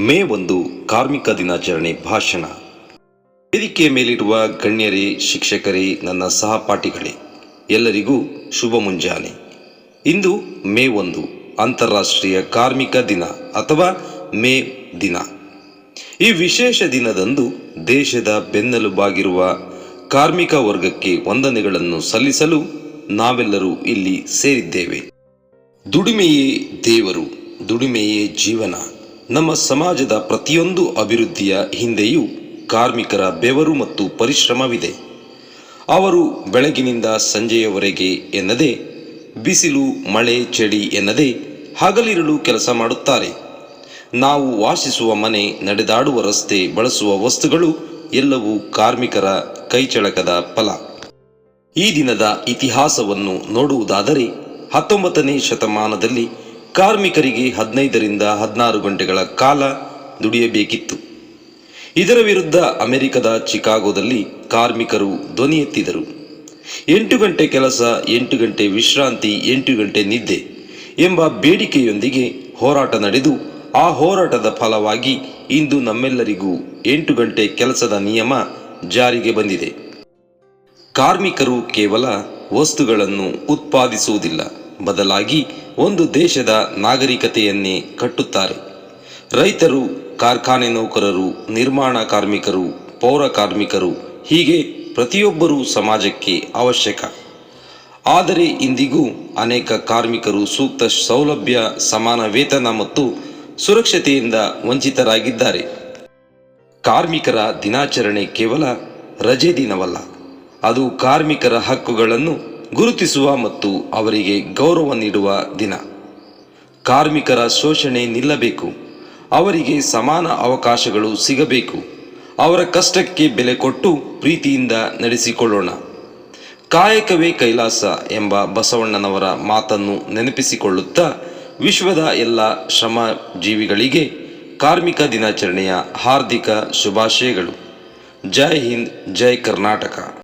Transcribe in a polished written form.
ಮೇ 1 ಕಾರ್ಮಿಕ ದಿನಾಚರಣೆ ಭಾಷಣ. ವೇದಿಕೆಯ ಮೇಲಿರುವ ಗಣ್ಯರೇ, ಶಿಕ್ಷಕರೇ, ನನ್ನ ಸಹಪಾಠಿಗಳೇ, ಎಲ್ಲರಿಗೂ ಶುಭ ಮುಂಜಾನೆ. ಇಂದು ಮೇ 1 ಅಂತಾರಾಷ್ಟ್ರೀಯ ಕಾರ್ಮಿಕ ದಿನ ಅಥವಾ ಮೇ ದಿನ. ಈ ವಿಶೇಷ ದಿನದಂದು ದೇಶದ ಬೆನ್ನೆಲುಬಾಗಿರುವ ಕಾರ್ಮಿಕ ವರ್ಗಕ್ಕೆ ವಂದನೆಗಳನ್ನು ಸಲ್ಲಿಸಲು ನಾವೆಲ್ಲರೂ ಇಲ್ಲಿ ಸೇರಿದ್ದೇವೆ. ದುಡಿಮೆಯೇ ದೇವರು, ದುಡಿಮೆಯೇ ಜೀವನ. ನಮ್ಮ ಸಮಾಜದ ಪ್ರತಿಯೊಂದು ಅಭಿವೃದ್ಧಿಯ ಹಿಂದೆಯೂ ಕಾರ್ಮಿಕರ ಬೆವರು ಮತ್ತು ಪರಿಶ್ರಮವಿದೆ. ಅವರು ಬೆಳಗಿನಿಂದ ಸಂಜೆಯವರೆಗೆ ಎನ್ನದೇ, ಬಿಸಿಲು ಮಳೆ ಚಳಿ ಎನ್ನದೇ ಹಗಲಿರುಳು ಕೆಲಸ ಮಾಡುತ್ತಾರೆ. ನಾವು ವಾಸಿಸುವ ಮನೆ, ನಡೆದಾಡುವ ರಸ್ತೆ, ಬಳಸುವ ವಸ್ತುಗಳು ಎಲ್ಲವೂ ಕಾರ್ಮಿಕರ ಕೈಚಳಕದ ಫಲ. ಈ ದಿನದ ಇತಿಹಾಸವನ್ನು ನೋಡುವುದಾದರೆ 19ನೇ ಶತಮಾನದಲ್ಲಿ ಕಾರ್ಮಿಕರಿಗೆ 15 ರಿಂದ 16 ಗಂಟೆಗಳ ಕಾಲ ದುಡಿಯಬೇಕಿತ್ತು. ಇದರ ವಿರುದ್ಧ ಅಮೆರಿಕದ ಚಿಕಾಗೋದಲ್ಲಿ ಕಾರ್ಮಿಕರು ಧ್ವನಿ ಎತ್ತಿದರು. 8 ಗಂಟೆ ಕೆಲಸ, 8 ಗಂಟೆ ವಿಶ್ರಾಂತಿ, 8 ಗಂಟೆ ನಿದ್ದೆ ಎಂಬ ಬೇಡಿಕೆಯೊಂದಿಗೆ ಹೋರಾಟ ನಡೆದು, ಆ ಹೋರಾಟದ ಫಲವಾಗಿ ಇಂದು ನಮ್ಮೆಲ್ಲರಿಗೂ 8 ಗಂಟೆ ಕೆಲಸದ ನಿಯಮ ಜಾರಿಗೆ ಬಂದಿದೆ. ಕಾರ್ಮಿಕರು ಕೇವಲ ವಸ್ತುಗಳನ್ನು ಉತ್ಪಾದಿಸುವುದಿಲ್ಲ, ಬದಲಾಗಿ ಒಂದು ದೇಶದ ನಾಗರಿಕತೆಯನ್ನೇ ಕಟ್ಟುತ್ತಾರೆ. ರೈತರು, ಕಾರ್ಖಾನೆ ನೌಕರರು, ನಿರ್ಮಾಣ ಕಾರ್ಮಿಕರು, ಪೌರ ಕಾರ್ಮಿಕರು, ಹೀಗೆ ಪ್ರತಿಯೊಬ್ಬರೂ ಸಮಾಜಕ್ಕೆ ಅವಶ್ಯಕ. ಆದರೆ ಇಂದಿಗೂ ಅನೇಕ ಕಾರ್ಮಿಕರು ಸೂಕ್ತ ಸೌಲಭ್ಯ, ಸಮಾನ ವೇತನ ಮತ್ತು ಸುರಕ್ಷತೆಯಿಂದ ವಂಚಿತರಾಗಿದ್ದಾರೆ. ಕಾರ್ಮಿಕರ ದಿನಾಚರಣೆ ಕೇವಲ ರಜೆ ದಿನವಲ್ಲ, ಅದು ಕಾರ್ಮಿಕರ ಹಕ್ಕುಗಳನ್ನು ಗುರುತಿಸುವ ಮತ್ತು ಅವರಿಗೆ ಗೌರವ ನೀಡುವ ದಿನ. ಕಾರ್ಮಿಕರ ಶೋಷಣೆ ನಿಲ್ಲಬೇಕು, ಅವರಿಗೆ ಸಮಾನ ಅವಕಾಶಗಳು ಸಿಗಬೇಕು. ಅವರ ಕಷ್ಟಕ್ಕೆ ಬೆಲೆ ಕೊಟ್ಟು ಪ್ರೀತಿಯಿಂದ ನಡೆಸಿಕೊಳ್ಳೋಣ. ಕಾಯಕವೇ ಕೈಲಾಸ ಎಂಬ ಬಸವಣ್ಣನವರ ಮಾತನ್ನು ನೆನಪಿಸಿಕೊಳ್ಳುತ್ತಾ ವಿಶ್ವದ ಎಲ್ಲ ಶ್ರಮಜೀವಿಗಳಿಗೆ ಕಾರ್ಮಿಕ ದಿನಾಚರಣೆಯ ಹಾರ್ದಿಕ ಶುಭಾಶಯಗಳು. ಜೈ ಹಿಂದ್, ಜೈ ಕರ್ನಾಟಕ.